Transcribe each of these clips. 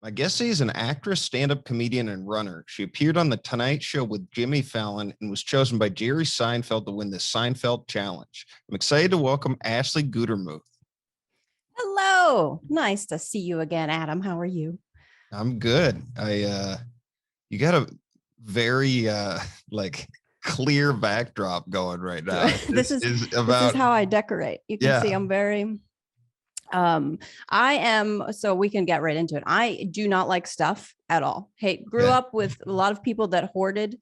My guest today is an actress, stand-up comedian, and runner. She appeared on The Tonight Show with Jimmy Fallon and was chosen by Jerry Seinfeld to win the Seinfeld Challenge. I'm excited to welcome Ashley Gutermuth. Hello. Nice to see you again, Adam. How are you? I'm good. You got a very clear backdrop going right now. This is how I decorate. You can see I'm very I am, so we can get right into it. I do not like stuff at all. Grew up with a lot of people that hoarded,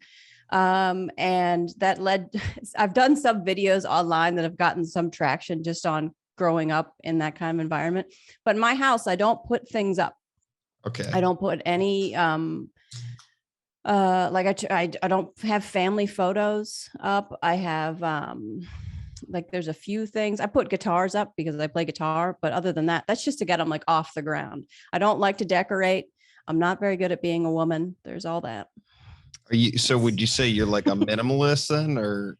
and that led, I've done some videos online that have gotten some traction just on growing up in that kind of environment. But in my house, I don't put things up. Okay. I don't put any, I don't have family photos up. I have, there's a few things. I put guitars up because I play guitar, but other than that, that's just to get them like off the ground. I don't like to decorate. I'm not very good at being a woman. There's all that. Would you say you're like a minimalist then, or?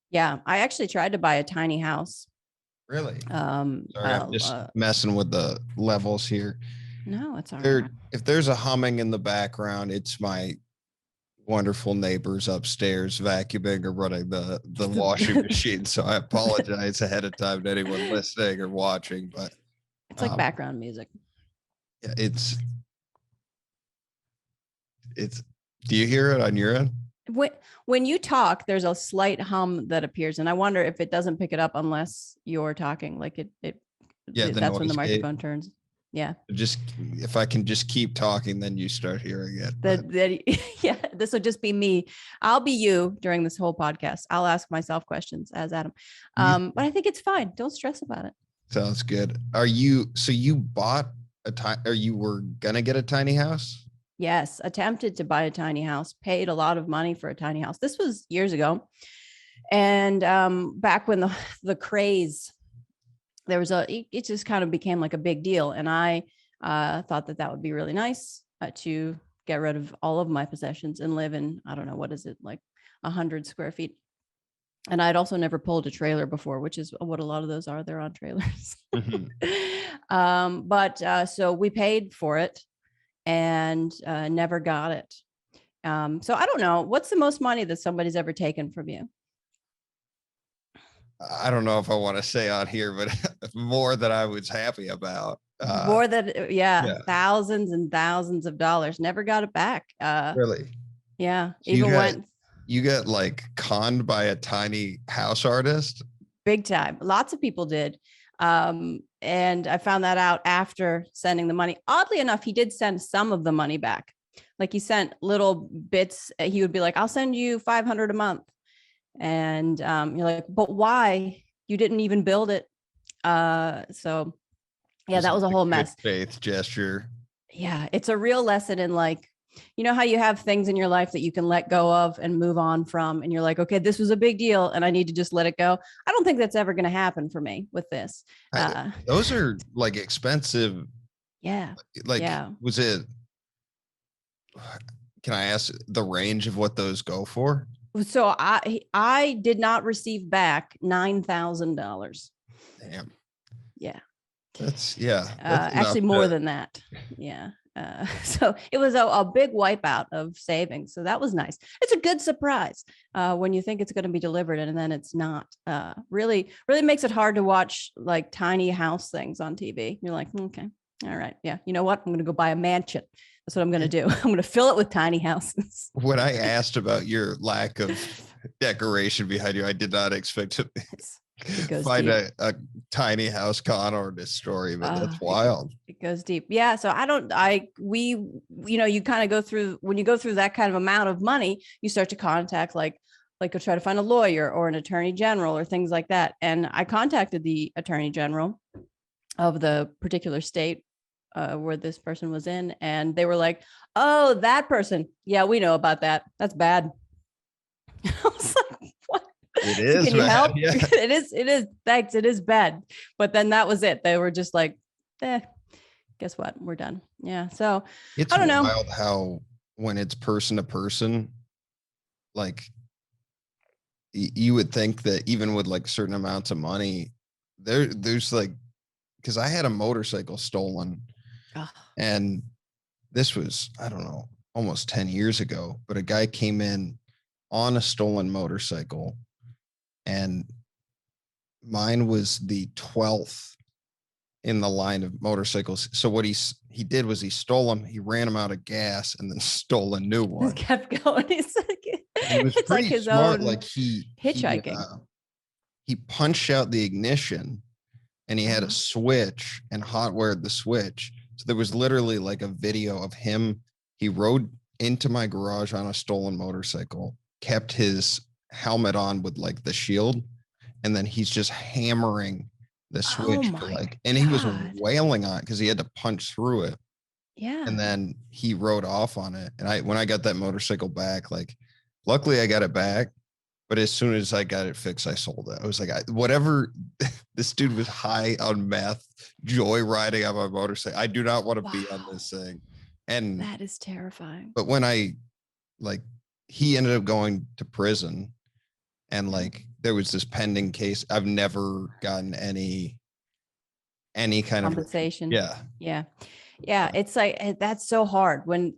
Yeah, I actually tried to buy a tiny house. Really? Sorry, I'm just messing with the levels here. No, it's all right. If there's a humming in the background, it's my wonderful neighbors upstairs vacuuming or running the washing machine. So I apologize ahead of time to anyone listening or watching, but it's like background music. Yeah, do you hear it on your end? When you talk, there's a slight hum that appears, and I wonder if it doesn't pick it up unless you're talking. Like that's when the microphone turns. Yeah. Just if I can just keep talking, then you start hearing it. Yeah, this will just be me. I'll be you during this whole podcast. I'll ask myself questions as Adam. But I think it's fine. Don't stress about it. Sounds good. So you bought or you were gonna get a tiny house? Yes, attempted to buy a tiny house, paid a lot of money for a tiny house. This was years ago. And back when the craze, it just kind of became like a big deal. And I thought that would be really nice to get rid of all of my possessions and live in, I don't know, what is it, like 100 square feet. And I'd also never pulled a trailer before, which is what a lot of those are. They're on trailers. Mm-hmm. So we paid for it and never got it. So I don't know. What's the most money that somebody's ever taken from you? I don't know if I want to say on here, but more than I was happy about. More than, thousands and thousands of dollars. Never got it back. Really? Yeah. So you got like conned by a tiny house artist? Big time. Lots of people did. And I found that out after sending the money. Oddly enough, he did send some of the money back. Like he sent little bits. He would be like, I'll send you $500 a month. And you're like, but why? You didn't even build it. So yeah, that was a whole mess. Faith gesture. Yeah, it's a real lesson in, like, you know how you have things in your life that you can let go of and move on from, and you're like, okay, this was a big deal and I need to just let it go. I don't think that's ever going to happen for me with this. Those are like expensive. Yeah. Was it, can I ask the range of what those go for? So I did not receive back $9,000. Damn. Yeah. That's actually more than that. Yeah. So it was a big wipeout of savings. So that was nice. It's a good surprise when you think it's going to be delivered and then it's not. Really makes it hard to watch like tiny house things on TV. You're like, okay, all right. Yeah. You know what? I'm going to go buy a mansion. That's what I'm going to do. I'm going to fill it with tiny houses. When I asked about your lack of decoration behind you, I did not expect to find a tiny house con artist story, but that's wild. It goes deep. Yeah. So you kind of go through, when you go through that kind of amount of money, you start to contact like you'll try to find a lawyer or an attorney general or things like that. And I contacted the attorney general of the particular state where this person was in, and they were like, oh, that person. Yeah, we know about that. That's bad. I was like, what? It is. Can you help? Yeah. It is. Thanks. It is bad. But then that was it. They were just like, guess what? We're done. Yeah. So it's, I don't know how, when it's person to person, like you would think that even with like certain amounts of money, there's like, because I had a motorcycle stolen. And this was, I don't know, almost 10 years ago, but a guy came in on a stolen motorcycle, and mine was the 12th in the line of motorcycles. So what he did was he stole them, he ran them out of gas, and then stole a new Just one. kept going. And he was It's like pretty his smart. own Like hitchhiking. he punched out the ignition, and he had a Uh-huh. switch and hot wired the switch. So there was literally like a video of him. He rode into my garage on a stolen motorcycle, kept his helmet on with like the shield, and then he's just hammering the Oh switch to my like, and he was God. wailing on it because he had to punch through it. Yeah. And then he rode off on it. And when I got that motorcycle back, like, luckily I got it back. But as soon as I got it fixed, I sold it. I was like, whatever. This dude was high on meth, joyriding on my motorcycle. I do not want to be on Wow. this thing. And That is terrifying. but when I like, he ended up going to prison, and like there was this pending case. I've never gotten any kind of Compensation. yeah. Yeah. Yeah. It's like, that's so hard when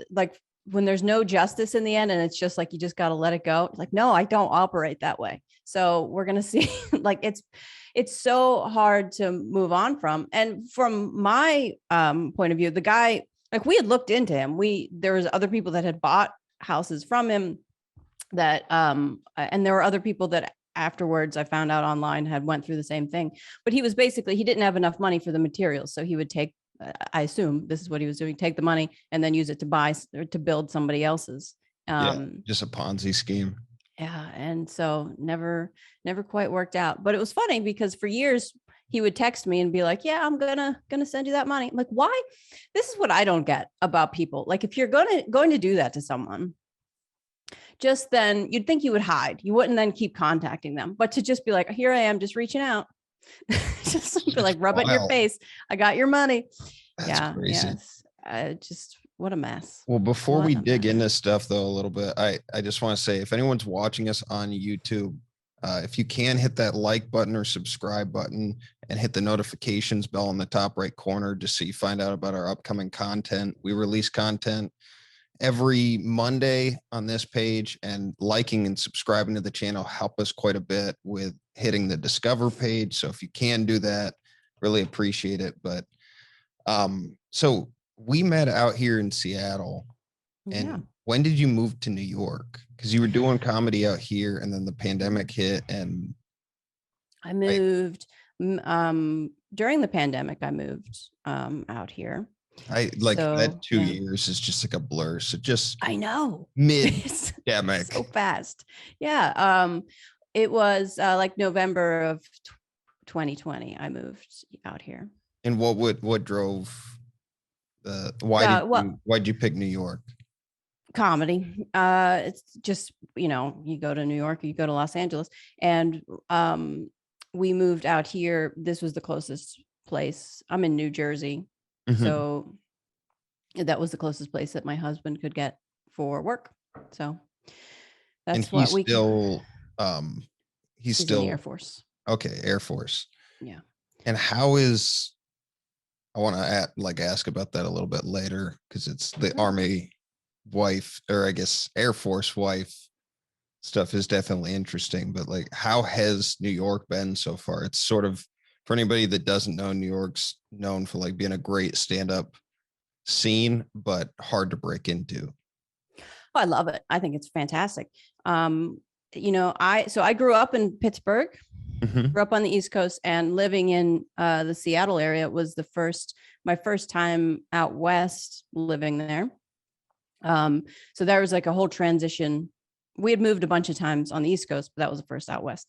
there's no justice in the end, and it's just like, you just got to let it go. It's like, no, I don't operate that way. So we're going to see, like, it's so hard to move on from. And from my point of view, the guy, like, we had looked into him. There was other people that had bought houses from him that, and there were other people that afterwards I found out online had went through the same thing, but he didn't have enough money for the materials. So he would take, I assume this is what he was doing, take the money and then use it to buy or to build somebody else's. Yeah, just a Ponzi scheme. Yeah. And so never quite worked out. But it was funny because for years he would text me and be like, yeah, I'm gonna send you that money. I'm like, why? This is what I don't get about people. Like, if you're going to do that to someone, just then you'd think you would hide. You wouldn't then keep contacting them, but to just be like, here I am, just reaching out, just be like, rub it in your face. I got your money. That's crazy. Yes. Just what a mess. Well, before What we a dig into mess. stuff though a little bit, I just want to say, if anyone's watching us on YouTube, if you can hit that like button or subscribe button and hit the notifications bell in the top right corner just so you find out about our upcoming content. We release content every Monday on this page, and liking and subscribing to the channel help us quite a bit with hitting the discover page. So if you can do that, really appreciate it. But so we met out here in Seattle. And Yeah. when did you move to New York? Because you were doing comedy out here, and then the pandemic hit, and I moved during the pandemic. I moved out here. I like that So 2 years is just like a blur. So just I know. mid-pandemic. So fast. Yeah. It was like November of 2020. I moved out here. And what drove the why'd you pick New York? Comedy. It's just, you go to New York, you go to Los Angeles, and we moved out here. This was the closest place. I'm in New Jersey. Mhm. So that was the closest place that my husband could get for work. So that's what we he's in still the Air Force. Okay, Air Force. Yeah. And I want to ask about that a little bit later, because it's the Army wife, or I guess Air Force wife stuff is definitely interesting. But like, how has New York been so far? It's sort of, for anybody that doesn't know, New York's known for like being a great stand-up scene, but hard to break into. Oh, I love it. I think it's fantastic. I grew up in Pittsburgh, grew up on the East Coast, and living in the Seattle area was my first time out west living there. So there was like a whole transition. We had moved a bunch of times on the East Coast, but that was the first out west.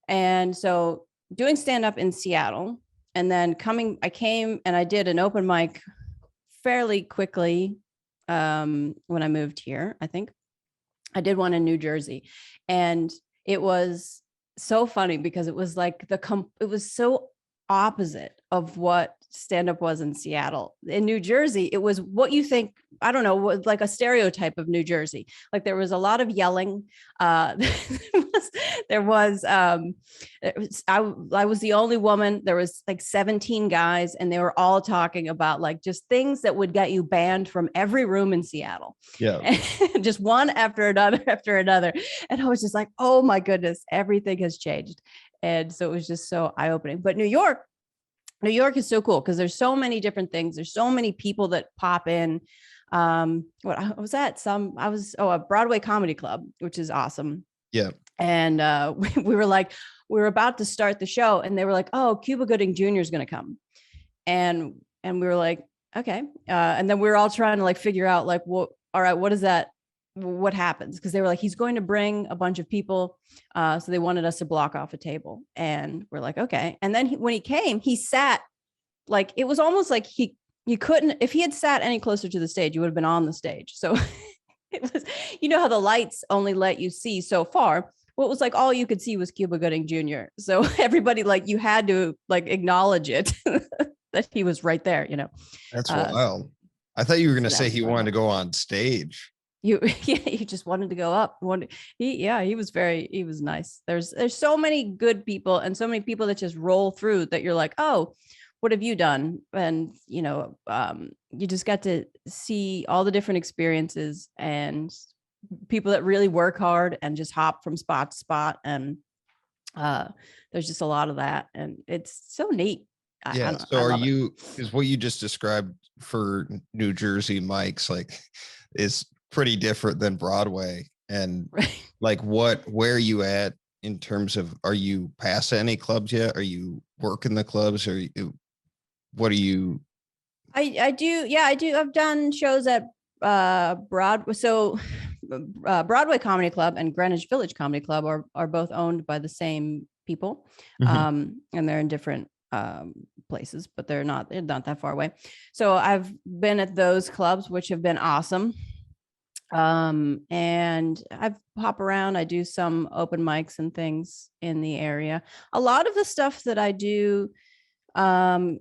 And so doing stand-up in Seattle, and then I came and I did an open mic fairly quickly when I moved here. I think I did one in New Jersey, and it was so funny because it was like it was so opposite of what stand-up was in Seattle. In New Jersey, it was what you think, I don't know, was like a stereotype of New Jersey. Like there was a lot of yelling. There was I was the only woman. There was like 17 guys, and they were all talking about like just things that would get you banned from every room in Seattle. Yeah. Just one after another after another. And I was just like, oh my goodness, everything has changed. And so it was just so eye-opening. But New York is so cool because there's so many different things. There's so many people that pop in. What I was at a Broadway comedy club, which is awesome. Yeah. And we were about to start the show, and they were like, oh, Cuba Gooding Jr. is going to come. And we were like, okay. And then we were all trying to like figure out like, well, all right, what is that? What happens? Because they were like, he's going to bring a bunch of people. So they wanted us to block off a table, and we're like, okay. And then when he came, he sat like, it was almost like you couldn't, if he had sat any closer to the stage, you would have been on the stage. So it was, you know how the lights only let you see so far. Well, it was like all you could see was Cuba Gooding Jr. So everybody, like, you had to like acknowledge it that he was right there, you know. That's wild. I thought you were going to say he wanted wild. to go on stage. You just wanted to go up. He was nice. There's so many good people and so many people that just roll through that you're like, oh, what have you done? And, you know, you just got to see all the different experiences and people that really work hard and just hop from spot to spot. And there's just a lot of that. And it's so neat. Yeah. Is what you just described for New Jersey mics, like, is pretty different than Broadway. And right. like, where are you at in terms of, are you past any clubs yet? Are you working the clubs? What are you? I do. Yeah, I do. I've done shows at Broadway. So Broadway Comedy Club and Greenwich Village Comedy Club are both owned by the same people. Mm-hmm. And they're in different places, but they're not that far away. So I've been at those clubs, which have been awesome. And I've hop around. I do some open mics and things in the area. A lot of the stuff that I do I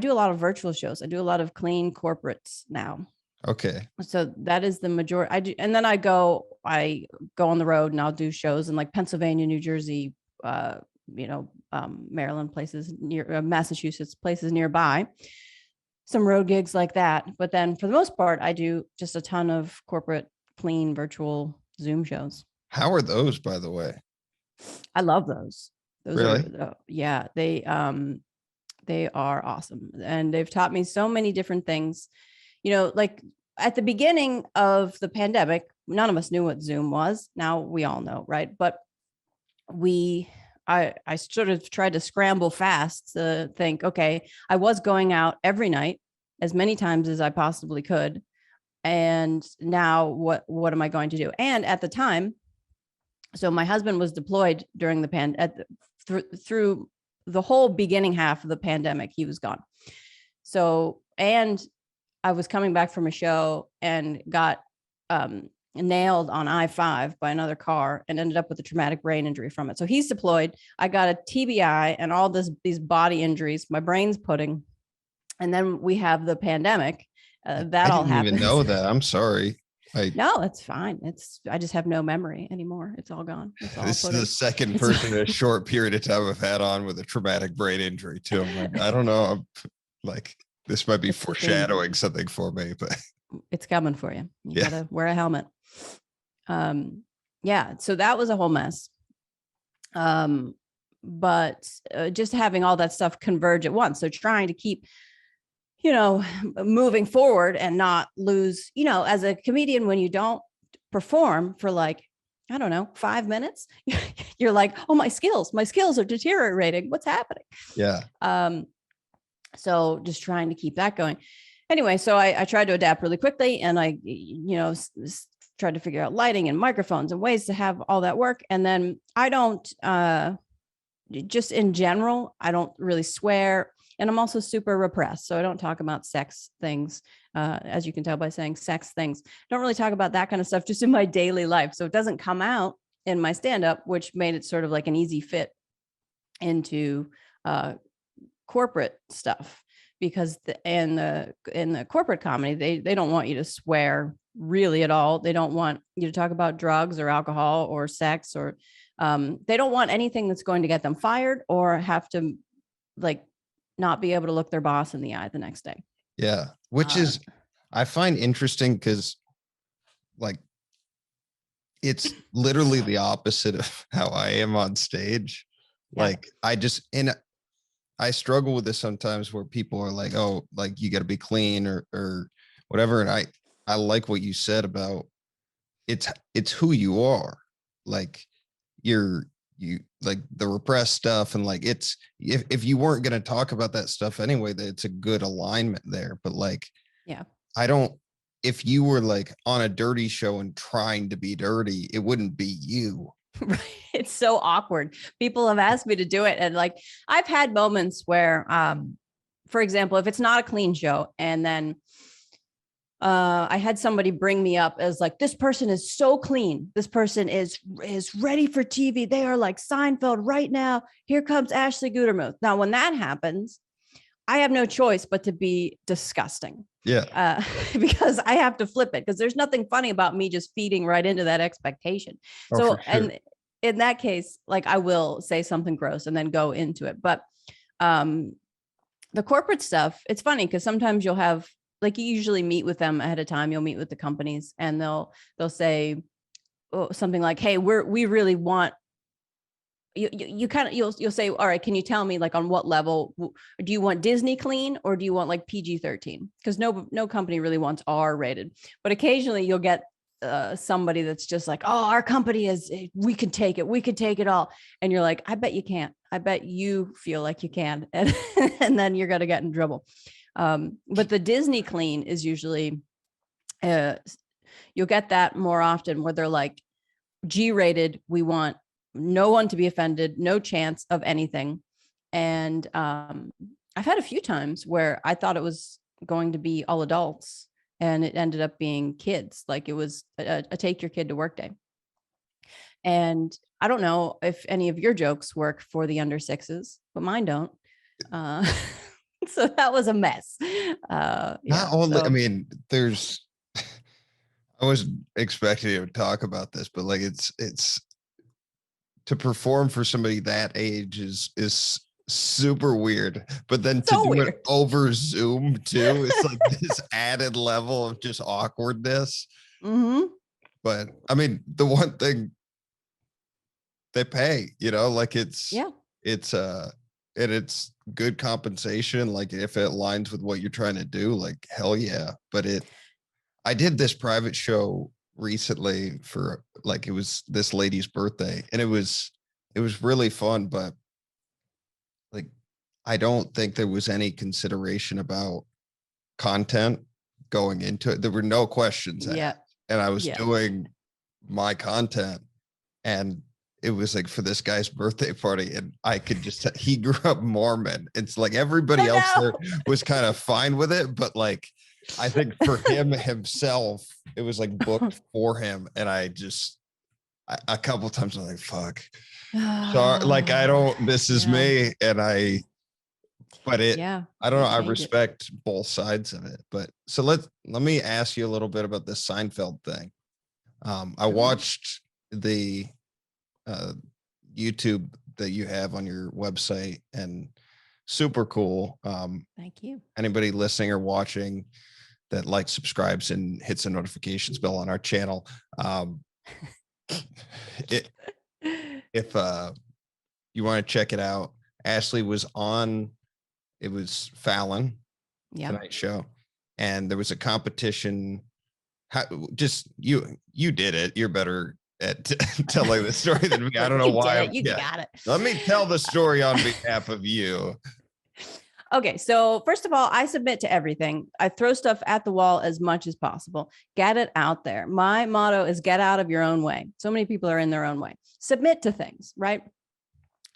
do a lot of virtual shows. I do a lot of clean corporates now. Okay. So that is the majority. I do, and then I go on the road and I'll do shows in like Pennsylvania, New Jersey, Maryland, places near Massachusetts, places nearby. Some road gigs like that. But then for the most part, I do just a ton of corporate, clean, virtual Zoom shows. How are those, by the way? I love those. Really? They are awesome. And they've taught me so many different things. You know, like at the beginning of the pandemic, none of us knew what Zoom was. Now we all know, right? But I sort of tried to scramble fast to think, okay, I was going out every night as many times as I possibly could. And now what am I going to do? And at the time, so my husband was deployed during the through the whole beginning half of the pandemic, he was gone. So, and I was coming back from a show and got nailed on I-5 by another car and ended up with a traumatic brain injury from it. So he's deployed. I got a TBI and all these body injuries. My brain's pudding. And then we have the pandemic. That all happened. I didn't even know that. I'm sorry. No, it's fine. I just have no memory anymore. It's all gone. This is the second person in a short period of time I've had on with a traumatic brain injury too. I'm like, I don't know. I'm like, this might be foreshadowing something for me, but it's coming for you. You gotta wear a helmet. So that was a whole mess. But just having all that stuff converge at once. So trying to keep, moving forward and not lose, as a comedian, when you don't perform for like, I don't know, 5 minutes, you're like, oh, my skills are deteriorating. What's happening? Yeah. So just trying to keep that going. Anyway, so I tried to adapt really quickly, and I, tried to figure out lighting and microphones and ways to have all that work. And then I don't, just in general, I don't really swear. And I'm also super repressed. So I don't talk about sex things, as you can tell by saying sex things. Don't really talk about that kind of stuff just in my daily life. So it doesn't come out in my stand-up, which made it sort of like an easy fit into corporate stuff, because in the corporate comedy, they don't want you to swear really at all. They don't want you to talk about drugs or alcohol or sex, or they don't want anything that's going to get them fired or have to like not be able to look their boss in the eye the next day. Yeah. Which is, I find interesting because like it's literally the opposite of how I am on stage. Yeah. Like I struggle with this sometimes where people are like, oh, like you got to be clean or whatever. And I like what you said about it's who you are. Like you like the repressed stuff. And like, it's, if you weren't going to talk about that stuff anyway, that it's a good alignment there. But like, Yeah. if you were like on a dirty show and trying to be dirty, it wouldn't be you. Right. It's so awkward. People have asked me to do it. And like, I've had moments where, for example, if it's not a clean show, and then I had somebody bring me up as like, this person is so clean. This person is ready for TV. They are like Seinfeld right now. Here comes Ashley Gutermuth. Now, when that happens, I have no choice but to be disgusting. Yeah. Because I have to flip it, because there's nothing funny about me just feeding right into that expectation. So, for sure. and in that case, like I will say something gross and then go into it. But the corporate stuff, it's funny because sometimes you'll have, like, you usually meet with them ahead of time. You'll meet with the companies and they'll say something like, hey, we really want, you'll say, all right, can you tell me like on what level do you want Disney clean or do you want like PG-13? Because no company really wants R rated, but occasionally you'll get somebody that's just like, oh, our company is, we can take it all. And you're like, I bet you can't. I bet you feel like you can. And, and then you're going to get in trouble. But the Disney clean is usually, you'll get that more often where they're like, G-rated, we want no one to be offended, no chance of anything. And I've had a few times where I thought it was going to be all adults and it ended up being kids. Like it was a take your kid to work day. And I don't know if any of your jokes work for the under sixes, but mine don't. So that was a mess. Not only, I mean, I wasn't expecting you to talk about this, but like it's to perform for somebody that age is super weird. But then to do it over Zoom too, it's like this added level of just awkwardness. Mm-hmm. But I mean, the one thing they pay, like it's and it's good compensation. Like if it aligns with what you're trying to do, like hell yeah. But I did this private show recently for like, it was this lady's birthday and it was really fun, but like, I don't think there was any consideration about content going into it. There were no questions asked, and I was doing my content and it was like for this guy's birthday party and I could just, he grew up Mormon. It's like everybody else there was kind of fine with it, but like, I think for him himself, it was like booked for him. And I a couple of times I'm like, fuck. Sorry, like this is me. And I don't know. I respect both sides of it. But so let me ask you a little bit about this Seinfeld thing. I watched the YouTube that you have on your website and super cool. Thank you. Anybody listening or watching that like, subscribes and hits the notifications bell on our channel. If you want to check it out, Ashley was on, it was Fallon Tonight Show, and there was a competition. You did it. You're better at telling the story than me. I don't know why. You got it. Let me tell the story on behalf of you. Okay. So first of all, I submit to everything. I throw stuff at the wall as much as possible. Get it out there. My motto is get out of your own way. So many people are in their own way. Submit to things, right?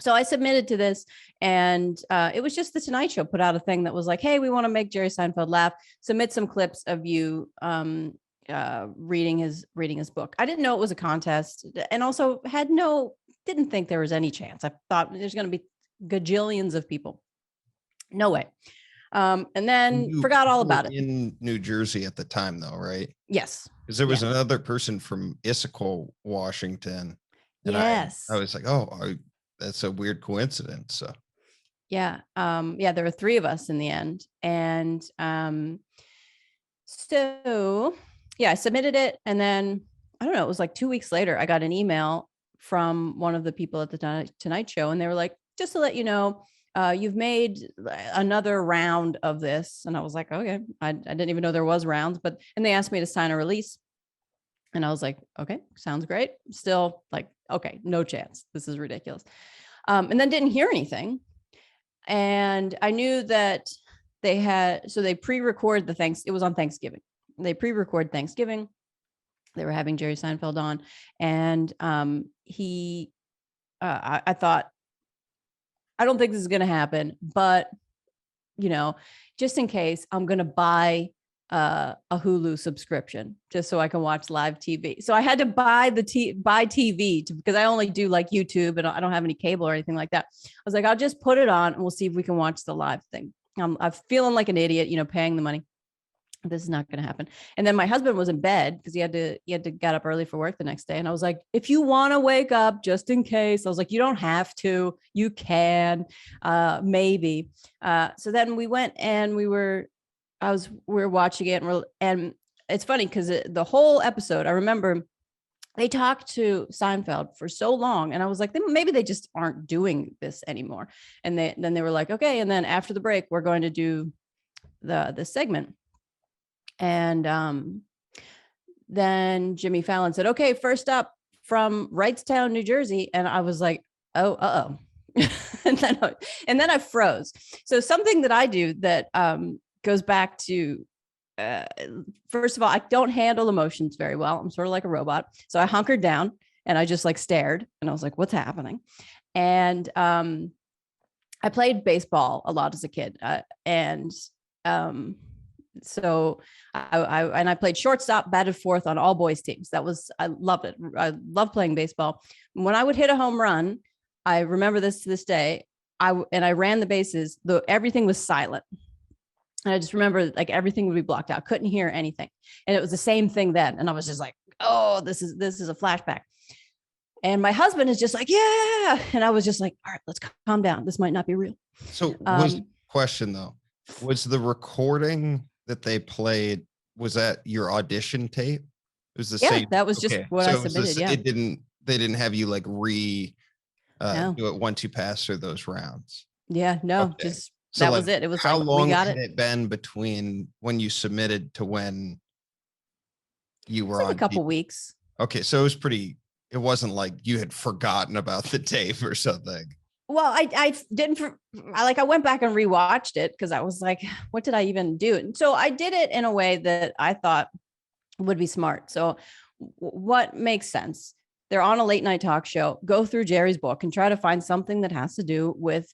So I submitted to this, and it was just the Tonight Show put out a thing that was like, hey, we want to make Jerry Seinfeld laugh. Submit some clips of you reading his book. I didn't know it was a contest, and also didn't think there was any chance. I thought there's going to be gajillions of people. No way. And then You forgot all were about it. in New Jersey at the time, though, right? Yes. Because there was Yeah. another person from Issaquah, Washington, and I Yes. was like, oh, that's a weird coincidence. So Yeah. Yeah, there were three of us in the end. And so yeah, I submitted it. And then I don't know, it was like 2 weeks later, I got an email from one of the people at the Tonight Show. And they were like, just to let you know, you've made another round of this. And I was like, okay, I didn't even know there was rounds, and they asked me to sign a release. And I was like, okay, sounds great. Still like, okay, no chance. This is ridiculous. And then didn't hear anything. And I knew that they pre-record it was on Thanksgiving. They pre-record Thanksgiving. They were having Jerry Seinfeld on. And I thought, I don't think this is going to happen, but just in case, I'm going to buy a Hulu subscription just so I can watch live TV. So I had to buy TV because I only do like YouTube and I don't have any cable or anything like that. I was like, I'll just put it on and we'll see if we can watch the live thing. I'm feeling like an idiot, paying the money. This is not going to happen. And then my husband was in bed because he had to get up early for work the next day. And I was like, if you want to wake up just in case, I was like, you don't have to, you can, maybe. So then we went and we were watching it and it's funny because the whole episode, I remember they talked to Seinfeld for so long and I was like, maybe they just aren't doing this anymore. And then they were like, okay. And then after the break, we're going to do the segment. And then Jimmy Fallon said, okay, first up from Wrightstown, New Jersey. And I was like, oh, and then I froze. So something that I do that goes back to, first of all, I don't handle emotions very well. I'm sort of like a robot. So I hunkered down and I just like stared and I was like, what's happening? And I played baseball a lot as a kid. So I played shortstop, batted fourth on all boys teams. I loved it. I loved playing baseball. When I would hit a home run, I remember this to this day. I ran the bases, everything was silent. And I just remember like everything would be blocked out. Couldn't hear anything. And it was the same thing then. And I was just like, oh, this is a flashback. And my husband is just like, yeah. And I was just like, all right, let's calm down. This might not be real. So question though, was the recording that they played, was that your audition tape? It was the same. That was just what I submitted. They didn't have you like no. do it once you pass through those rounds. Yeah, no, okay. Just so that was it. It was how like, long we got had it been between when you submitted to when you were on a couple weeks? Okay, so it wasn't like you had forgotten about the tape or something. Well, I didn't. I went back and rewatched it because I was like, what did I even do? And so I did it in a way that I thought would be smart. So what makes sense? They're on a late night talk show. Go through Jerry's book and try to find something that has to do with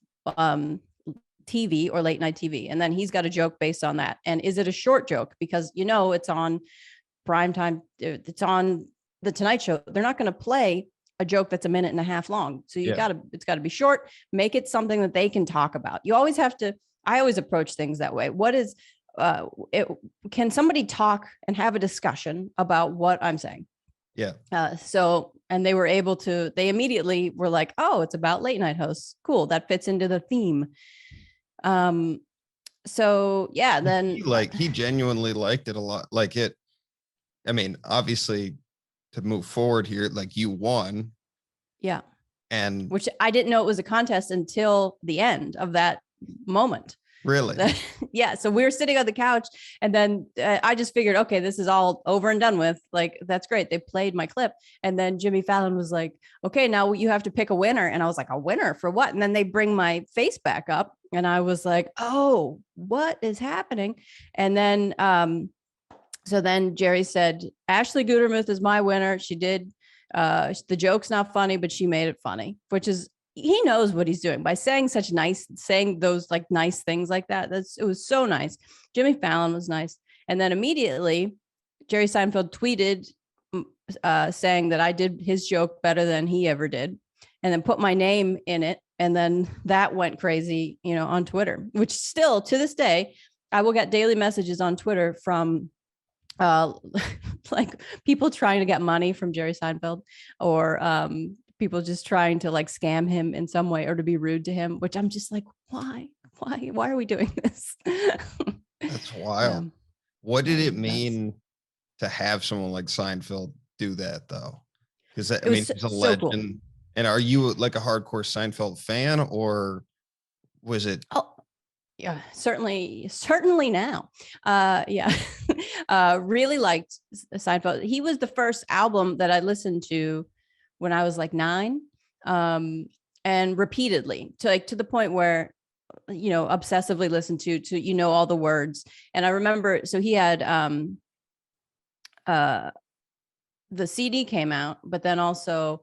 TV or late night TV. And then he's got a joke based on that. And is it a short joke? Because, it's on prime time. It's on the Tonight Show. They're not going to play a joke that's a minute and a half long. So it's got to be short, make it something that they can talk about. You always have to, I always approach things that way. What is, can somebody talk and have a discussion about what I'm saying? Yeah. And they were able to, they immediately were like, oh, it's about late night hosts. Cool. That fits into the theme. So yeah, then he genuinely liked it a lot. Like it, I mean, obviously to move forward here, like you won. Yeah. And which I didn't know it was a contest until the end of that moment. Really? Yeah. So we were sitting on the couch and then I just figured, okay, this is all over and done with. Like, that's great. They played my clip. And then Jimmy Fallon was like, okay, now you have to pick a winner. And I was like, a winner for what? And then they bring my face back up and I was like, oh, what is happening? And then, so then Jerry said, Ashley Gutermuth is my winner. She did, the joke's not funny, but she made it funny, which is, he knows what he's doing by saying those like nice things like that. It was so nice. Jimmy Fallon was nice. And then immediately Jerry Seinfeld tweeted saying that I did his joke better than he ever did. And then put my name in it And then that went crazy, on Twitter, which still to this day, I will get daily messages on Twitter from like people trying to get money from Jerry Seinfeld, or people just trying to like scam him in some way or to be rude to him, which I'm just like, why are we doing this? That's wild. Yeah. What did it mean to have someone like Seinfeld do that though? Because I mean, he's a legend. Cool. And are you like a hardcore Seinfeld fan, or was it? Oh, yeah, certainly now. Yeah. Really liked Seinfeld. He was the first album that I listened to when I was like 9, and repeatedly to the point where, obsessively listened to all the words. And I remember, so he had the CD came out, but then also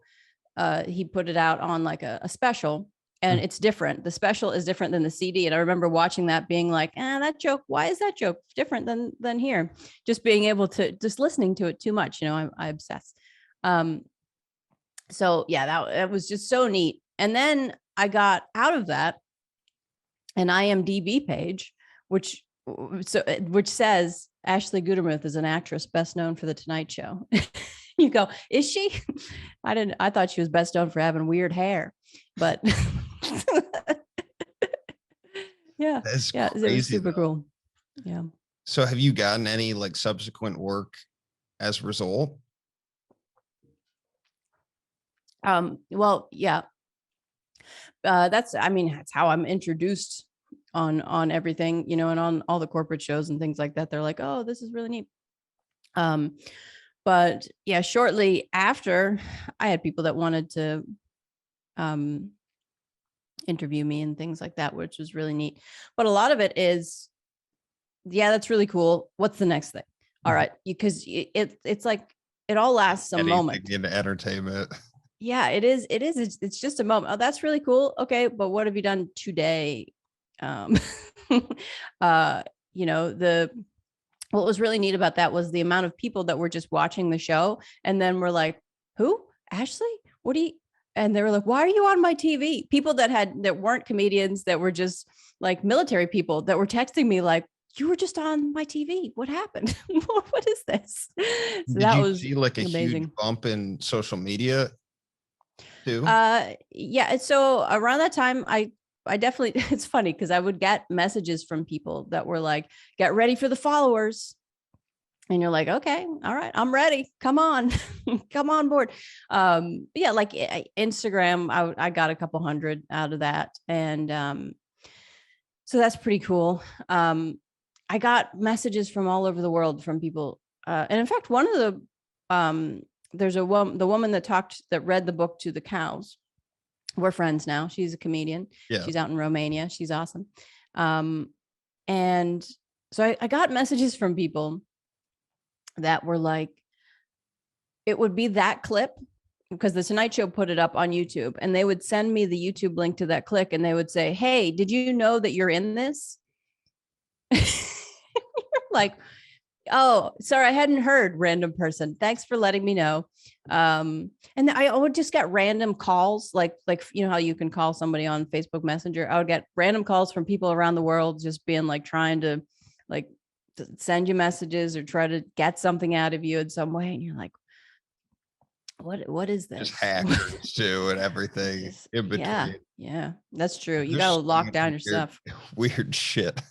he put it out on like a special, and it's different. The special is different than the CD. And I remember watching that being like, that joke, why is that joke different than here? Just being able to, just listening to it too much, I obsess. So yeah, that was just so neat. And then I got out of that an IMDb page, which says Ashley Gutermuth is an actress best known for The Tonight Show. You go, is she? I thought she was best known for having weird hair, but yeah, that's crazy, it was super cool. Yeah. So have you gotten any like subsequent work as a result? Well, yeah. That's how I'm introduced on everything, and on all the corporate shows and things like that. They're like, oh, this is really neat. But yeah, shortly after, I had people that wanted to interview me and things like that, which was really neat. But a lot of it is, yeah, that's really cool. What's the next thing? All right, because it's like it all lasts a moment. Into entertainment. Yeah, it is. It's just a moment. Oh, that's really cool. Okay, but what have you done today? What was really neat about that was the amount of people that were just watching the show, and then we're like, who? Ashley? What do you? And they were like, why are you on my TV? People that weren't comedians, that were just like military people, that were texting me like, you were just on my TV. What happened? What is this? So did that was see like amazing. Huge bump in social media too? Yeah. So around that time, I definitely, it's funny because I would get messages from people that were like, get ready for the followers. And you're like, okay, all right, I'm ready. Come on, come on board. Yeah, like Instagram, I got a couple hundred out of that. And so that's pretty cool. I got messages from all over the world from people. And in fact, one of the, there's the woman that read the book to the cows. We're friends now. She's a comedian. Yeah. She's out in Romania. She's awesome. And so I got messages from people that were like, it would be that clip, because the Tonight Show put it up on YouTube, and they would send me the YouTube link to that clip, and they would say, hey, did you know that you're in this? Like, oh, sorry, I hadn't heard, random person. Thanks for letting me know. And I would just get random calls, like how you can call somebody on Facebook Messenger. I would get random calls from people around the world, just being like trying to like to send you messages or try to get something out of you in some way. And you're like, what is this? Just hackers too, and everything in between. Yeah, that's true. You got to lock down your stuff. Weird shit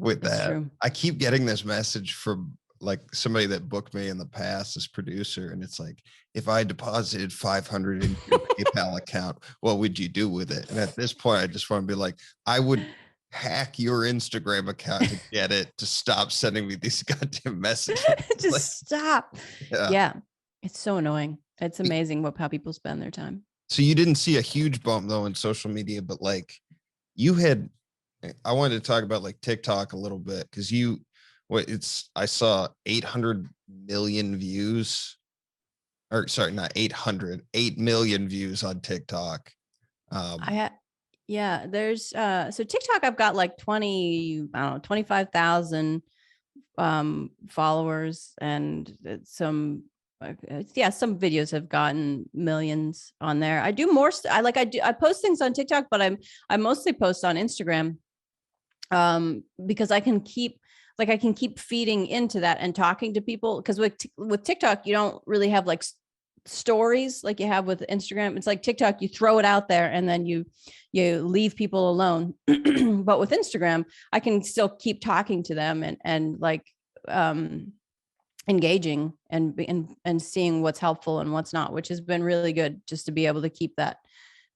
with that. True. I keep getting this message from like somebody that booked me in the past, this producer, and it's like, if I deposited 500 into your PayPal account, what would you do with it? And at this point, I just want to be like, I would hack your Instagram account to get it to stop sending me these goddamn messages. Just like, stop. Yeah, it's so annoying. It's amazing how people spend their time. So you didn't see a huge bump though in social media, but like you had, I wanted to talk about like TikTok a little bit, because I saw 800 million views, or sorry, not 800, 8 million views on TikTok. There's so TikTok, I've got like 25,000 followers, and some yeah, some videos have gotten millions on there. I do more. I post things on TikTok, but I mostly post on Instagram, because I can keep feeding into that and talking to people. Because with TikTok, you don't really have like stories like you have with Instagram. It's like TikTok, you throw it out there and then you leave people alone. But with Instagram, I can still keep talking to them and like engaging and seeing what's helpful and what's not, which has been really good, just to be able to keep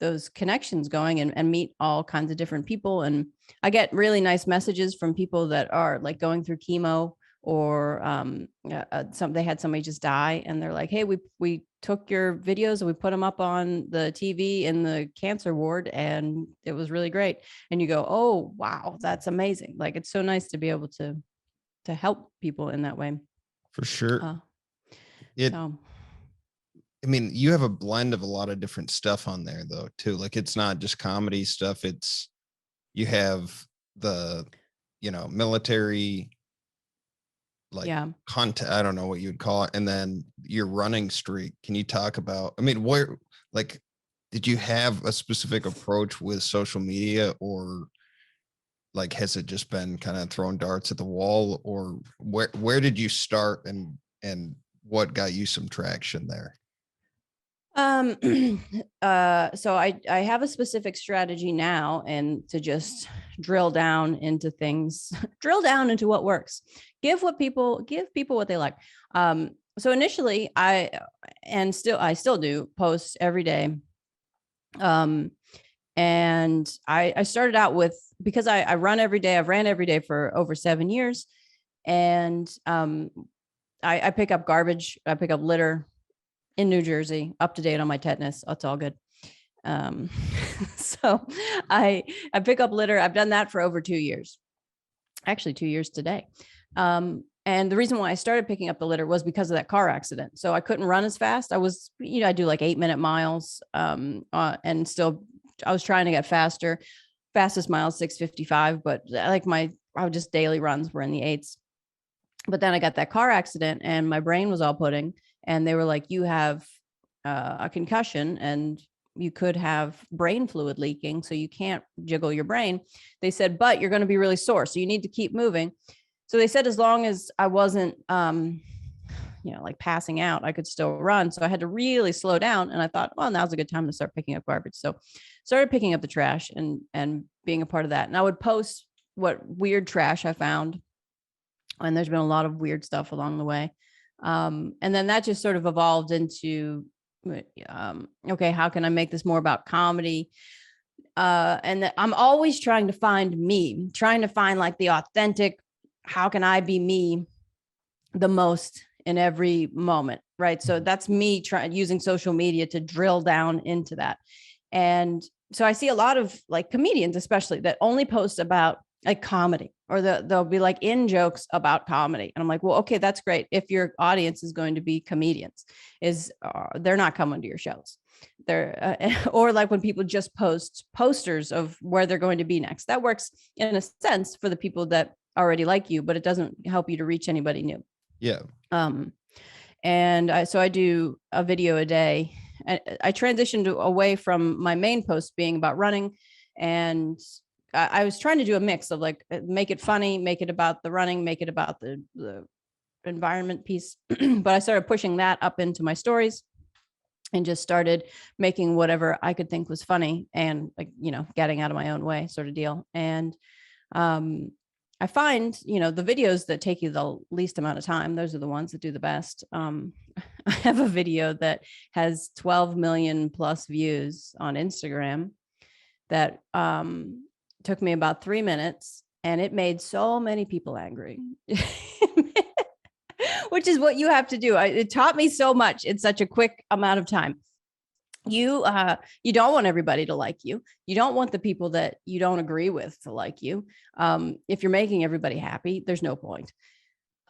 those connections going and meet all kinds of different people. And I get really nice messages from people that are like going through chemo, or they had somebody just die and they're like, hey, we took your videos and we put them up on the TV in the cancer ward and it was really great. And you go, oh, wow, that's amazing. Like, it's so nice to be able to help people in that way. For sure. So. I mean, you have a blend of a lot of different stuff on there though, too. Like, it's not just comedy stuff. You have the, military, like, content. I don't know what you'd call it. And then your running streak. Can you talk about, I mean, did you have a specific approach with social media, or like, has it just been kind of throwing darts at the wall, or where did you start and what got you some traction there? So I have a specific strategy now, and to just drill down into things, drill down into what works, give people what they like. So initially I still do post every day. And I started out with, because I run every day. I've ran every day for over 7 years. And I pick up garbage. I pick up litter in New Jersey, up to date on my tetanus. It's all good. So I pick up litter. I've done that for over 2 years, actually 2 years today. And the reason why I started picking up the litter was because of that car accident. So I couldn't run as fast. I do like 8-minute miles. And still I was trying to get faster. Fastest mile 6:55, but I would just daily runs were in the 8s. But then I got that car accident and my brain was all pudding. And they were like, you have a concussion and you could have brain fluid leaking, so you can't jiggle your brain. They said, but you're going to be really sore, so you need to keep moving. So they said, as long as I wasn't, like passing out, I could still run. So I had to really slow down. And I thought, well, now's a good time to start picking up garbage. So started picking up the trash and being a part of that. And I would post what weird trash I found. And there's been a lot of weird stuff along the way. And then that just sort of evolved into, okay, how can I make this more about comedy? And I'm always trying to find like the authentic, how can I be me the most in every moment, right? So that's me using social media to drill down into that. And so I see a lot of like comedians, especially, that only post about like comedy, or they'll be like in jokes about comedy. And I'm like, well, okay, that's great. If your audience is going to be comedians, they're not coming to your shows. They're or like when people just post posters of where they're going to be next, that works in a sense for the people that already like you, but it doesn't help you to reach anybody new. Yeah. And I do a video a day. I transitioned away from my main post being about running, and I was trying to do a mix of like, make it funny, make it about the running, make it about the environment piece. But I started pushing that up into my stories and just started making whatever I could think was funny and like, getting out of my own way sort of deal. And I find, the videos that take you the least amount of time, those are the ones that do the best. I have a video that has 12 million plus views on Instagram that took me about 3 minutes, and it made so many people angry, which is what you have to do. It taught me so much in such a quick amount of time. You don't want everybody to like you. You don't want the people that you don't agree with to like you. If you're making everybody happy, there's no point.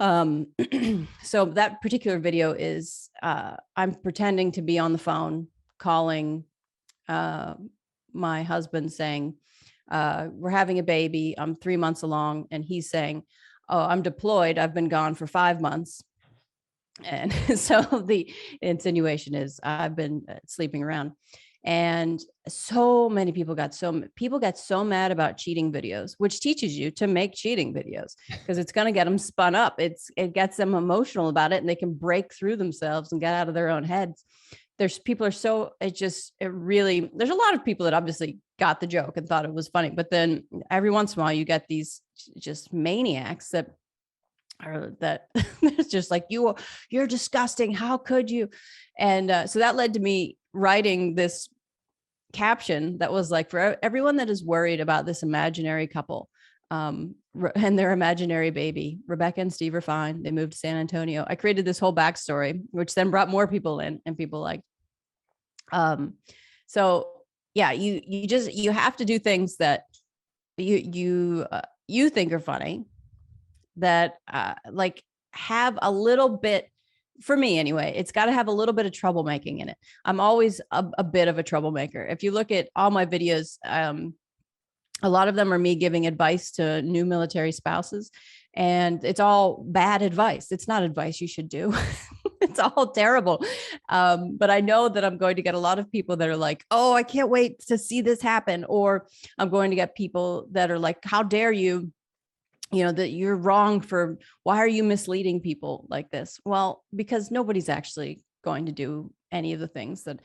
So that particular video is I'm pretending to be on the phone calling my husband, saying, we're having a baby. I'm 3 months along. And he's saying, oh, I'm deployed. I've been gone for 5 months. And so the insinuation is I've been sleeping around. And so many people got so mad about cheating videos, which teaches you to make cheating videos because it's going to get them spun up. It gets them emotional about it, and they can break through themselves and get out of their own heads. There's really, there's a lot of people that obviously got the joke and thought it was funny, but then every once in a while you get these just maniacs that it's just like, you're disgusting. How could you? And so that led to me writing this caption that was like, for everyone that is worried about this imaginary couple and their imaginary baby, Rebecca and Steve are fine. They moved to San Antonio. I created this whole backstory, which then brought more people in, and people liked. So yeah, you have to do things that you think are funny, that like have a little bit, for me anyway, it's got to have a little bit of troublemaking in it. I'm always a bit of a troublemaker. If you look at all my videos, a lot of them are me giving advice to new military spouses, and it's all bad advice. It's not advice you should do. It's all terrible. But I know that I'm going to get a lot of people that are like, oh, I can't wait to see this happen. Or I'm going to get people that are like, how dare you, that you're wrong for, why are you misleading people like this? Well, because nobody's actually going to do any of the things that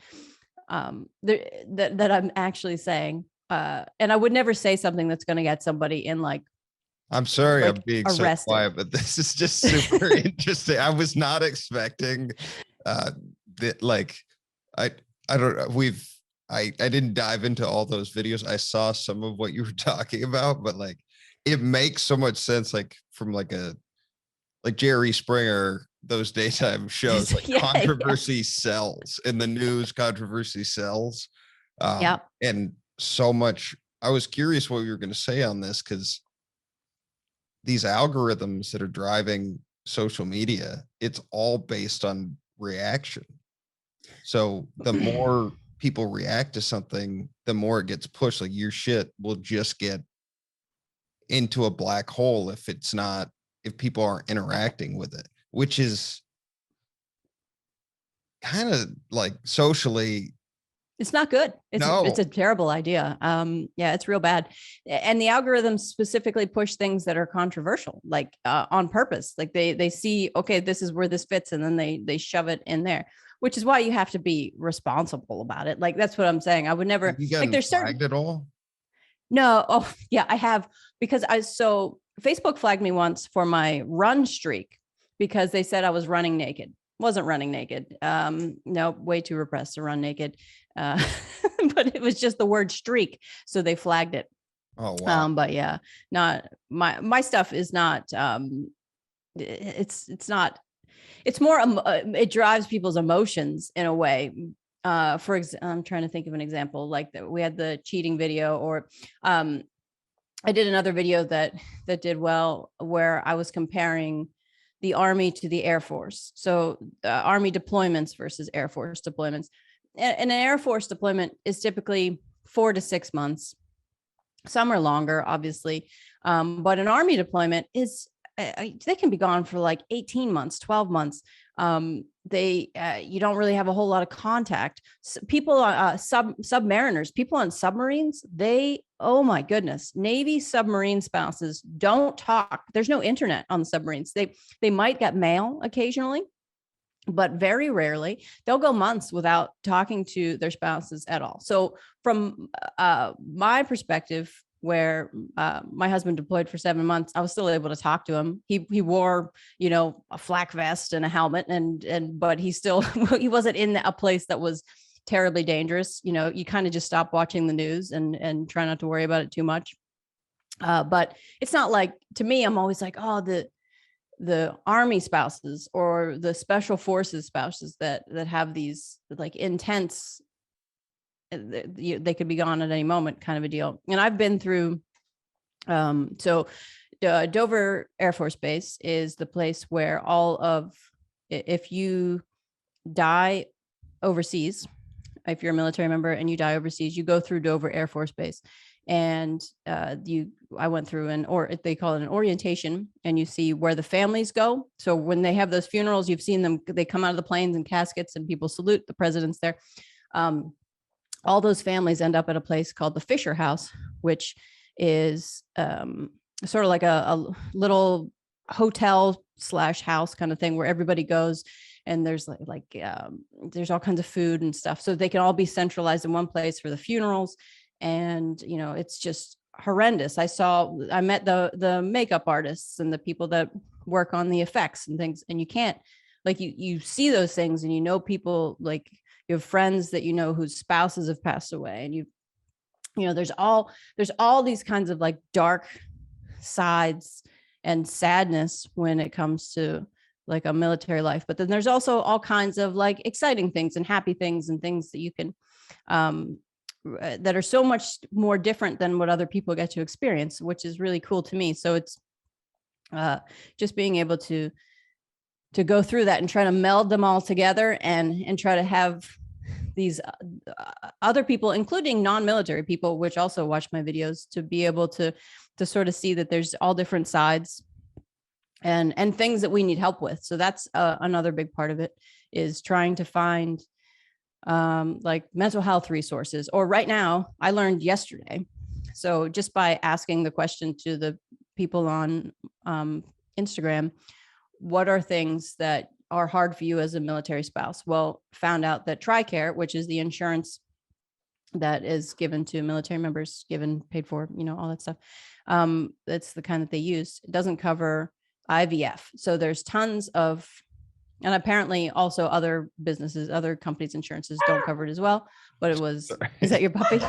that I'm actually saying. And I would never say something that's going to get somebody in like, I'm sorry, I'm being arrested. so quiet, but this is just super interesting. I was not expecting that. Like, I don't know. I didn't dive into all those videos. I saw some of what you were talking about, but like, it makes so much sense. Like from like Jerry Springer, those daytime shows, like controversy sells in the news. Controversy sells. And so much. I was curious what you were going to say on this, because these algorithms that are driving social media, it's all based on reaction. So the more people react to something, the more it gets pushed. Like your shit will just get into a black hole if people aren't interacting with it, which is kind of like socially, it's not good. It's a terrible idea. Yeah, it's real bad. And the algorithms specifically push things that are controversial, like on purpose. Like they see, okay, this is where this fits, and then they shove it in there, which is why you have to be responsible about it. Like, that's what I'm saying. I would never, like, there's certain at all. No. Oh yeah, I have, because Facebook flagged me once for my run streak because they said I was running naked. Wasn't running naked. No, way too repressed to run naked. But it was just the word streak, so they flagged it. Oh wow. But yeah, not my stuff is not. It's not. It's more. It drives people's emotions in a way. I'm trying to think of an example. Like we had the cheating video, or I did another video that did well, where I was comparing the Army to the Air Force. So Army deployments versus Air Force deployments. And an Air Force deployment is typically 4 to 6 months. Some are longer, obviously. But an Army deployment is, they can be gone for like 18 months, 12 months. You don't really have a whole lot of contact. People, submariners, people on submarines, oh my goodness, Navy submarine spouses don't talk. There's no internet on the submarines. They might get mail occasionally, but very rarely. They'll go months without talking to their spouses at all. So from my perspective, where my husband deployed for 7 months, I was still able to talk to him. He wore, a flak vest and a helmet, but he still, he wasn't in a place that was terribly dangerous. You kind of just stop watching the news and try not to worry about it too much. But it's not like, to me, I'm always like, oh, the Army spouses or the Special Forces spouses that have these like intense, they could be gone at any moment kind of a deal. And I've been through, Dover Air Force Base is the place where if you die overseas, if you're a military member and you die overseas, you go through Dover Air Force Base. And I went through they call it an orientation, and you see where the families go. So when they have those funerals, you've seen them, they come out of the planes and caskets and people salute, the president's there. All those families end up at a place called the Fisher House, which is sort of like a little hotel / house kind of thing where everybody goes, and there's there's all kinds of food and stuff, so they can all be centralized in one place for the funerals. And it's just horrendous. I met the makeup artists and the people that work on the effects and things, and you can't, like, you see those things, and people, like, you have friends that whose spouses have passed away, and there's all these kinds of like dark sides and sadness when it comes to like a military life. But then there's also all kinds of like exciting things and happy things and things that you can that are so much more different than what other people get to experience, which is really cool to me. So it's just being able to go through that and try to meld them all together and try to have these other people, including non-military people, which also watch my videos, to be able to sort of see that there's all different sides and things that we need help with. So that's another big part of it, is trying to find like mental health resources. Or right now, I learned yesterday, so just by asking the question to the people on Instagram, what are things that are hard for you as a military spouse? Well, found out that TRICARE, which is the insurance that is given to military members, paid for, all that stuff. That's the kind that they use. It doesn't cover IVF. So there's tons of, and apparently also other businesses, other companies' insurances don't cover it as well. But it was, is that your puppy?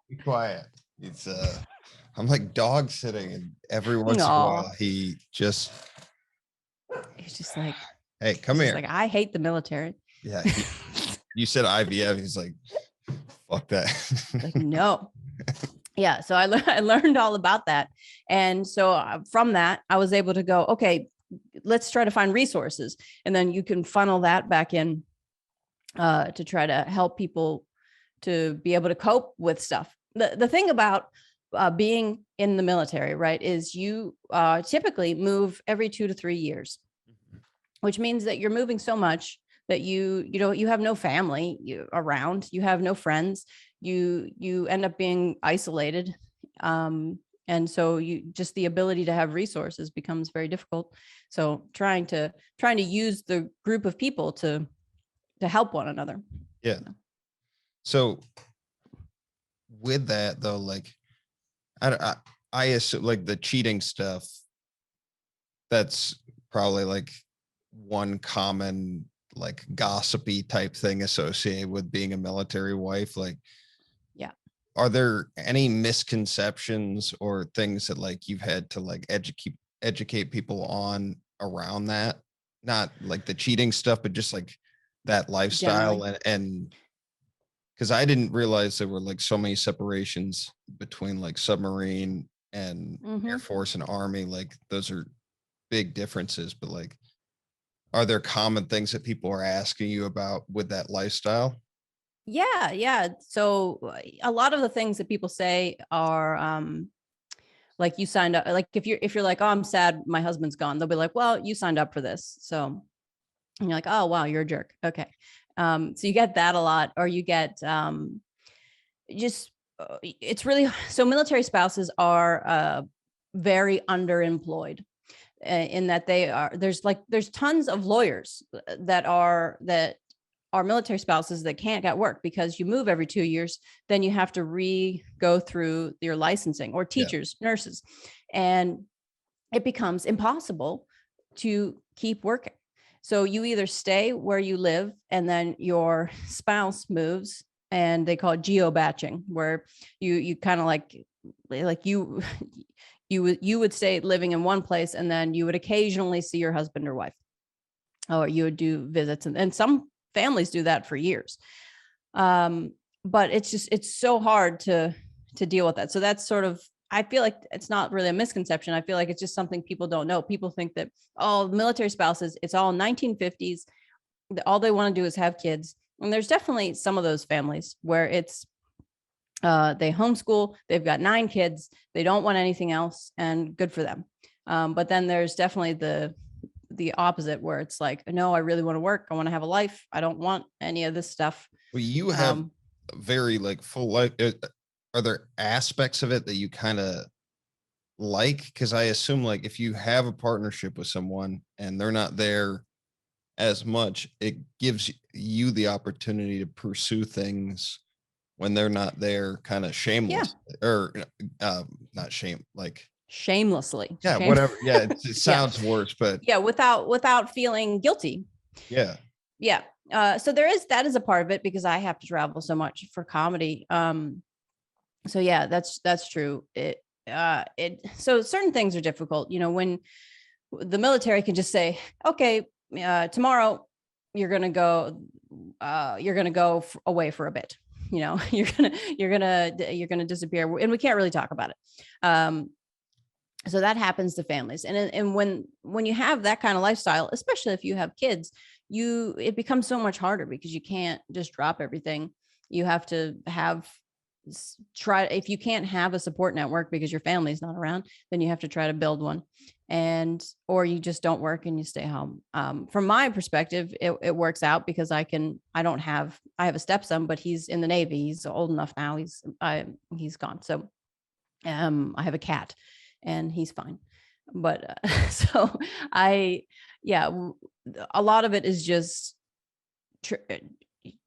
Be quiet. It's I'm like dog sitting, and every once in a while he's just like, hey, come here. Like, I hate the military. Yeah. You said IVF. He's like, fuck that. Like, no. Yeah. So I learned all about that. And so from that, I was able to go, okay, let's try to find resources. And then you can funnel that back in to try to help people to be able to cope with stuff. The thing about being in the military, right, is you typically move every 2 to 3 years, which means that you're moving so much that you have no family around, you have no friends, you end up being isolated. And so just the ability to have resources becomes very difficult. So trying to use the group of people to help one another. Yeah. So with that though, like, I assume like the cheating stuff, that's probably like one common like gossipy type thing associated with being a military wife. Like, yeah, are there any misconceptions or things that like you've had to like educate people on around that? Not like the cheating stuff, but just like that lifestyle. Generally. And because I didn't realize there were like so many separations between like submarine and Air Force and Army. Like those are big differences, but like, are there common things that people are asking you about with that lifestyle? Yeah. So a lot of the things that people say are like, you signed up. Like if you're like, oh, I'm sad my husband's gone, they'll be like, well, you signed up for this. So, and you're like, oh, wow, you're a jerk. Okay. So you get that a lot, or you get it's really, so military spouses are very underemployed. In that there's tons of lawyers that are military spouses that can't get work because you move every 2 years, then you have to go through your licensing, or teachers, nurses, and it becomes impossible to keep working. So you either stay where you live and then your spouse moves, and they call it geo-batching, where you kind of like you would stay living in one place, and then you would occasionally see your husband or wife, or you would do visits. And some families do that for years. But it's so hard to deal with that. So that's sort of, I feel like it's not really a misconception. I feel like it's just something people don't know. People think that, oh, military spouses, it's all 1950s. All they want to do is have kids. And there's definitely some of those families where it's They homeschool. They've got 9 kids. They don't want anything else, and good for them. But then there's definitely the opposite, where it's like, no, I really want to work. I want to have a life. I don't want any of this stuff. Well, you have very like full life. Are there aspects of it that you kind of like? Because I assume like if you have a partnership with someone and they're not there as much, it gives you the opportunity to pursue things when they're not there, kind of shameless, or not shame, like shamelessly. Yeah, whatever. Yeah, it sounds worse, but without feeling guilty. Yeah. So that is a part of it, because I have to travel so much for comedy. So yeah, that's true. So certain things are difficult, when the military can just say, okay, tomorrow you're going to go away for a bit. You're gonna disappear, and we can't really talk about it. So that happens to families, and when you have that kind of lifestyle, especially if you have kids, it becomes so much harder, because you can't just drop everything. You have to if you can't have a support network because your family's not around, then you have to try to build one, or you just don't work and you stay home. From my perspective, it works out, because I have a stepson, but he's in the Navy. He's old enough now. He's gone. So I have a cat, and he's fine. But so a lot of it is just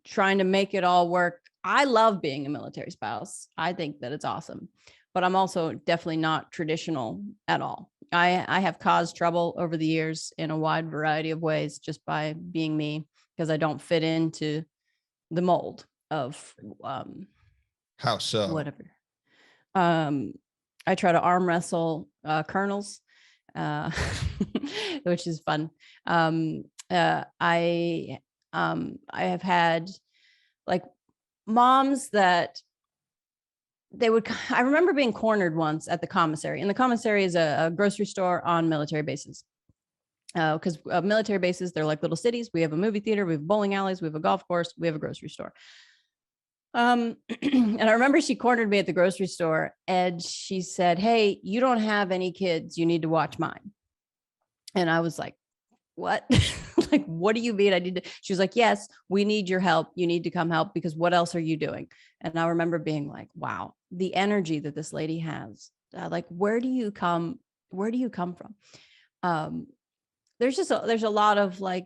trying to make it all work. I love being a military spouse. I think that it's awesome, but I'm also definitely not traditional at all. I have caused trouble over the years in a wide variety of ways, just by being me, because I don't fit into the mold of how so? Whatever. I try to arm wrestle colonels, which is fun. I have had like moms that I remember being cornered once at the commissary, and the commissary is a grocery store on military bases. Because military bases, they're like little cities. We have a movie theater, we have bowling alleys, we have a golf course, we have a grocery store. And I remember she cornered me at the grocery store, and she said, "Hey, you don't have any kids. You need to watch mine." And I was like, "What?" Like, what do you mean I need to? She was like, "Yes, we need your help. You need to come help, because what else are you doing?" And I remember being like, wow, the energy that this lady has, like, where do you come from? There's a lot of like,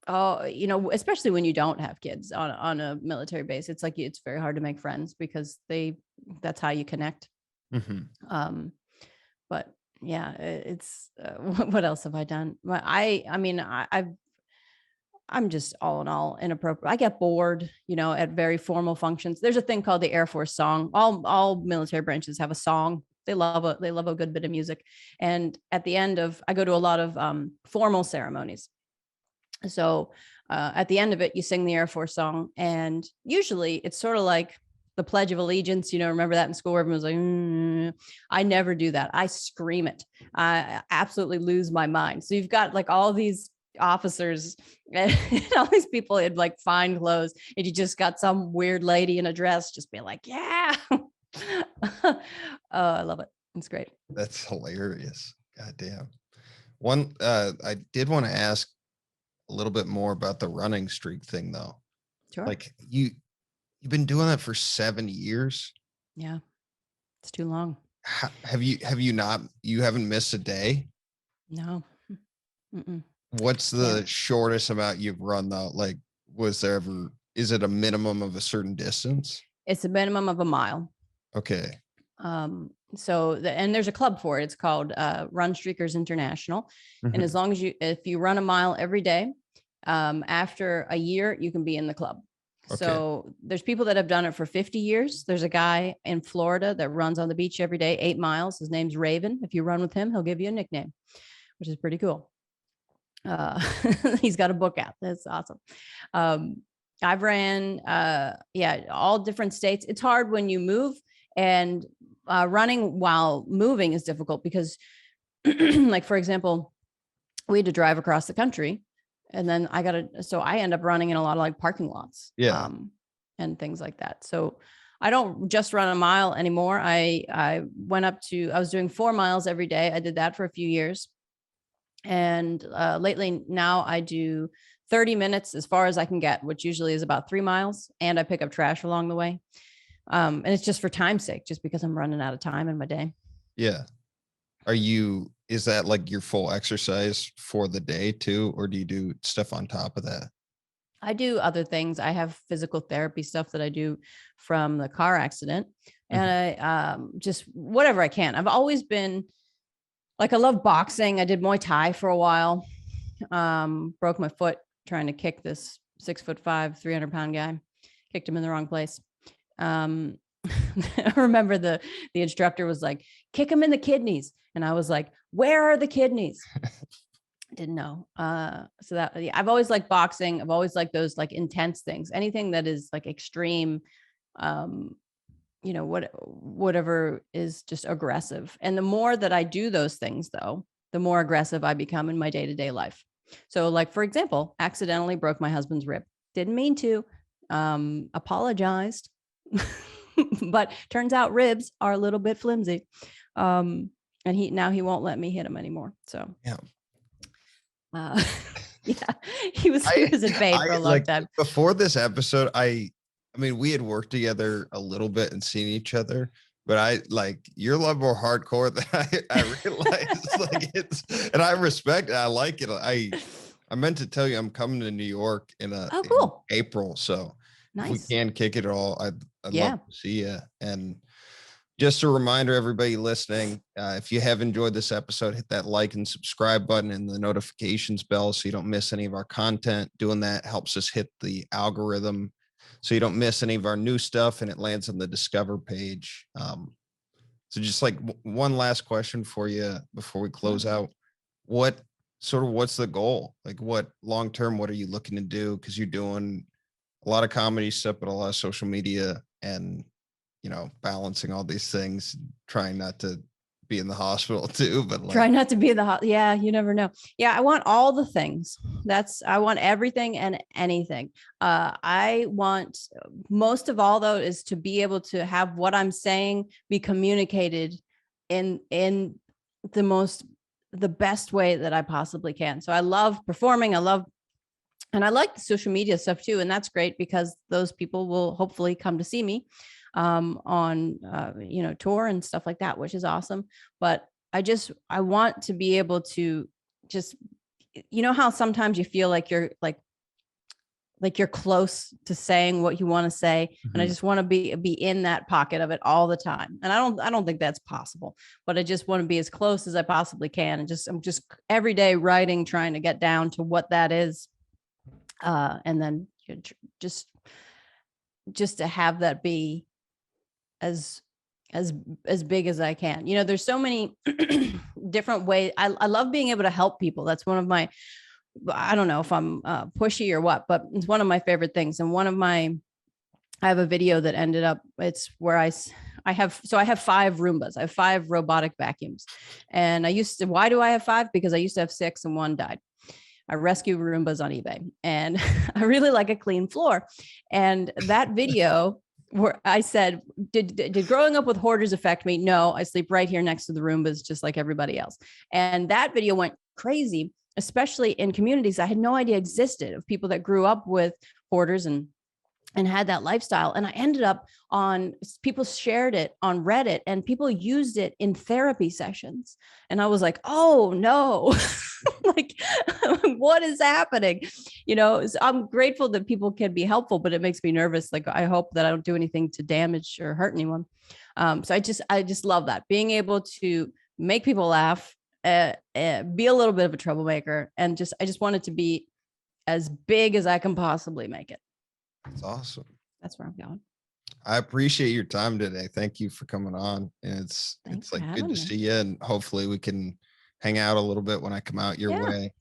especially when you don't have kids on a military base, it's like, it's very hard to make friends, because that's how you connect. Mm-hmm. But yeah, it's what else have I done? I'm just all in all inappropriate. I get bored, at very formal functions. There's a thing called the Air Force song. All military branches have a song. They love a good bit of music. And at the end I go to a lot of formal ceremonies. So at the end of it, you sing the Air Force song, and usually it's sort of like the Pledge of Allegiance. Remember that in school where everyone was like, I never do that. I scream it. I absolutely lose my mind. So you've got like all these officers and all these people in like fine clothes, and you just got some weird lady in a dress just being like, yeah. Oh, I love it. It's great. That's hilarious. God damn. One, I did want to ask a little bit more about the running streak thing, though. Sure. Like you've been doing that for 7 years. Yeah, it's too long. You haven't missed a day? No. Mm-mm. What's the shortest amount you've run though? Like, is it a minimum of a certain distance? It's a minimum of a mile. Okay. And there's a club for it. It's called Run Streakers International. Mm-hmm. And as long as if you run a mile every day, after a year, you can be in the club. Okay. So there's people that have done it for 50 years. There's a guy in Florida that runs on the beach every day, 8 miles. His name's Raven. If you run with him, he'll give you a nickname, which is pretty cool. He's got a book out. That's awesome. I've ran, all different states. It's hard when you move, and running while moving is difficult because like, for example, we had to drive across the country, and then I end up running in a lot of like parking lots, and things like that. So I don't just run a mile anymore. I was doing 4 miles every day. I did that for a few years. And lately now I do 30 minutes as far as I can get, which usually is about 3 miles. And I pick up trash along the way. And it's just for time's sake, just because I'm running out of time in my day. Yeah. Is that like your full exercise for the day too? Or do you do stuff on top of that? I do other things. I have physical therapy stuff that I do from the car accident, and I just whatever I can. I've always been like, I love boxing. I did Muay Thai for a while. Broke my foot trying to kick this 6'5", 300-pound guy. Kicked him in the wrong place. I remember the instructor was like, kick him in the kidneys. And I was like, where are the kidneys? Didn't know. So that, yeah, I've always liked boxing. I've always liked those like intense things, anything that is like extreme, whatever is just aggressive. And the more that I do those things though, the more aggressive I become in my day-to-day life. So like, for example, accidentally broke my husband's rib. Didn't mean to, apologized, but turns out ribs are a little bit flimsy. And he won't let me hit him anymore. So yeah. Yeah, he was in pain for a long time. Before this episode, I mean, we had worked together a little bit and seen each other, but you're a lot more hardcore than I realized. Like and I respect it. I like it. I meant to tell you I'm coming to New York in April. So nice. If we can kick it all, I'd love to see you. And just a reminder, everybody listening, if you have enjoyed this episode, hit that like and subscribe button and the notifications bell so you don't miss any of our content. Doing that helps us hit the algorithm so you don't miss any of our new stuff and it lands on the Discover page. So just like one last question for you before we close out. What's the goal? Like what long-term, what are you looking to do? Because you're doing a lot of comedy stuff, but a lot of social media and balancing all these things, trying not to be in the hospital too, but try not to be in the yeah, you never know. Yeah, I want all the things. I want everything and anything. I want most of all though is to be able to have what I'm saying be communicated in the best way that I possibly can. So I love performing. And I like the social media stuff too. And that's great because those people will hopefully come to see me on tour and stuff like that, which is awesome. But I want to be able to just, how sometimes you feel like you're like you're close to saying what you want to say. Mm-hmm. And I just want to be in that pocket of it all the time. And I don't think that's possible, but I just want to be as close as I possibly can. And I'm just every day writing, trying to get down to what that is. And then just to have that be as big as I can. There's so many different ways. I love being able to help people. That's one of my, I don't know if I'm pushy or what, but it's one of my favorite things. And I have a video that ended up, it's where I have 5 Roombas. I have 5 robotic vacuums. And why do I have 5? Because I used to have 6 and 1 died. I rescue Roombas on eBay and I really like a clean floor. And that video where I said, did growing up with hoarders affect me? No, I sleep right here next to the Roombas, just like everybody else. And that video went crazy, especially in communities I had no idea existed, of people that grew up with hoarders and had that lifestyle. And I ended up people shared it on Reddit and people used it in therapy sessions. And I was like, oh no, like what is happening? So I'm grateful that people can be helpful, but it makes me nervous. Like, I hope that I don't do anything to damage or hurt anyone. So I just love that, being able to make people laugh, be a little bit of a troublemaker. And I just want it to be as big as I can possibly make it. That's awesome. That's where I'm going. I appreciate your time today. Thank you for coming on. And it's like good to see you. And hopefully we can hang out a little bit when I come out your way.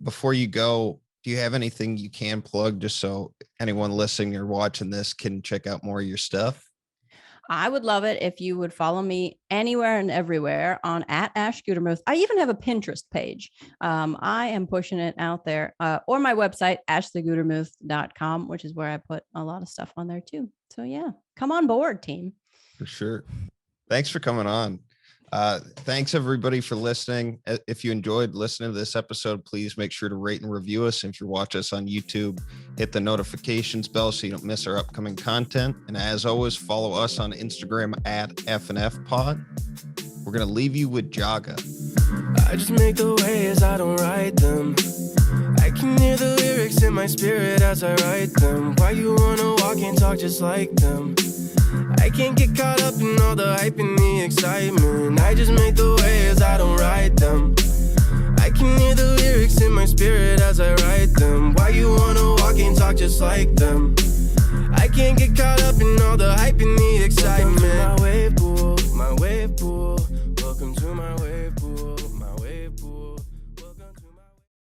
Before you go, do you have anything you can plug just so anyone listening or watching this can check out more of your stuff? I would love it if you would follow me anywhere and everywhere on @Ash Gutermuth. I even have a Pinterest page. I am pushing it out there, or my website, ashleygutermuth.com, which is where I put a lot of stuff on there too. So yeah, come on board, team. For sure. Thanks for coming on. Thanks everybody for listening. If you enjoyed listening to this episode, please make sure to rate and review us. If you're watching us on YouTube, hit the notifications bell so you don't miss our upcoming content. And as always, follow us on Instagram @FNFpod. We're going to leave you with Jaga. I just make the waves, I don't write them. I can hear the lyrics in my spirit as I write them. Why you wanna walk and talk just like them? I can't get caught up in all the hype and the excitement. I just make the waves, I don't write them. I can hear the lyrics in my spirit as I write them. Why you wanna walk and talk just like them? I can't get caught up in all the hype and the